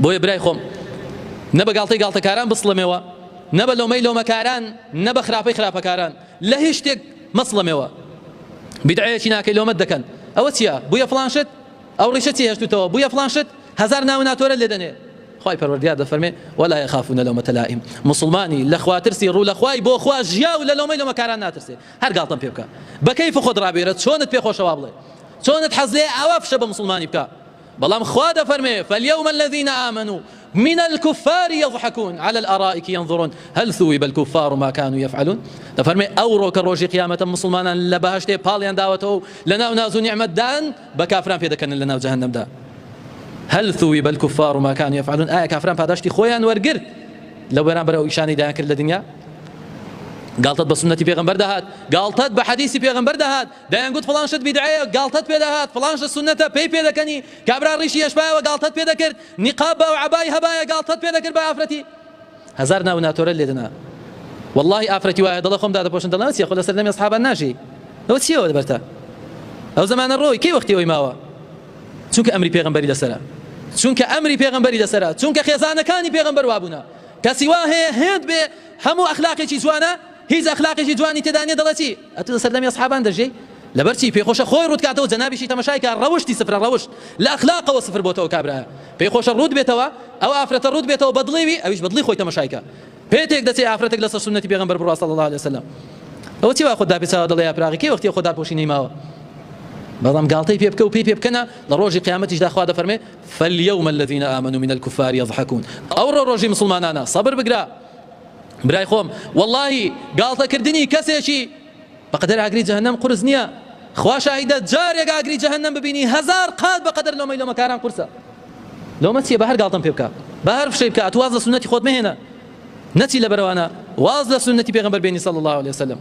بۆیە برای خۆم نە بە گاڵتەی گاڵتەکاران بسڵەمەوە، نە بە لۆمەی لۆمەکاران، نە بە خراپەی خراپەکاران، لە هیچ شتێک مەسڵەمەوە. بیدعەیەکی ناکەی لۆمەت دەکەن، ئەوە چییە؟ بوویە فڵانشت ئەو ڕیشە چی هێشتوتەوە، بوویە فڵانشت هەزار ناو ناتۆرە لێ دەنێ. خوای پەروەردگار دەفەرمێ ولا يخافون لومة لائم. مسلمانی لە خوا ترسی ڕوو لە خوای بۆ خوا ژیا و لە لۆمەی لۆمەکاران ناترسێ. هەر گاڵتەم پێ بکە بە کەیف خۆت ڕابێرە، چۆنت پێخۆشەوا بڵێ، چۆنت حەز لێ ئەوە فشە بە مسلمانی بکە. بەڵام خوا دەفەرمێ فاليوم الذين آمنوا من الكفار يضحكون على الأرائك ينظرون هل ثوب الكفار ما كانوا يفعلون. دەفەرمێ ئەو ڕۆکە ڕۆژی قیامەتە مسلمانان لە بەهەشتێ پاڵیان داوەتەوە لە ناو ناز و نیعمەتدان بە کافران پێ دەکەن لە ناو جەهەنەمدا. هل ثوب الكفار ما كانوا يفعلون. آية كافران پاداشتی خۆیان وەرگرت لە بەرامبەر ئەو ئیشانەی دایان کرد لە دنیا. قالتت بسنتي بيغمبر دهات، قالتت بحديثي بيغمبر دهات، دايان قلت فلان شد بدعيه قالتت بيدهات، فلان شد سنته بي دكني كابرا ريشي يشبايا وقالتت بيدكر نقابه وعباي هبايا قالتت بيدكر بافرتي هزارنا وناتور اللي دنا والله افرتي واحد الله خم دادا بوشن دلنا سي يقول سلم يا اصحاب الناجي لو تسيو دبرتا او زمان الروي كي وقتي وي ماوا چونك امري بيغمبري لسرا چونك امري بيغمبري لسرا چونك خزانه كاني بيغمبر وابونا كسواه هند به همو اخلاقي جوانه هیچ ئەخلاقێکی جوانی تێدانێ دەڵێتی ئەتو سەردەمی ئەسحابان دەژێ لەبەرچی پێخۆشە خۆی ڕوود کاتەوە جەنابیشی تەماشای کە ڕەوشتی سفرە ڕەوشت لە ئەخلاقەوە سفر بۆتەوە کابرایە پێخۆشە ڕوود بێتەوە ئەو ئافرەتە ڕوود بێتەوە بەدڵێوی ئەویش بەدڵی خۆی تەماشایکە پێتێک دەچێ ئافرەتێک لەسەر سنەتی پێغەمبەر بڕوا صلی الله علیه وسلم ئەوە چی وا خۆت داپێچاوە دڵێ یا پراغی کەی وەختی خۆت داپۆشینەی ماوە بەڵام گاڵتەی پێ بکە و پێی پێ بکەنە لە ڕۆژی قیامەتیشدا خوا دەفەرمێ فاليوم الذين آمنوا من الكفار يضحكون ئەو ڕۆژی مسلمانانە سەبر بگرە برای خۆم والله گاڵتەکردنی کەسێکی بەقەدەر ئاگری جەهەنەم قورس نییە خوا شاهیدە جارێک ئاگری جەهەنەم ببینی هەزار قات بەقەدەر لۆمەی لۆمەکاران قورسە لۆمە چییە بە هەر گاڵتەم پێ بکە بە هەر فشەی بکە ئەتواز لە سنەتی خۆت مەهێنە نەچی لە بەرەوانە واز لە سنەتی پێغەمبەر بێنی صلی الله علیه وسلم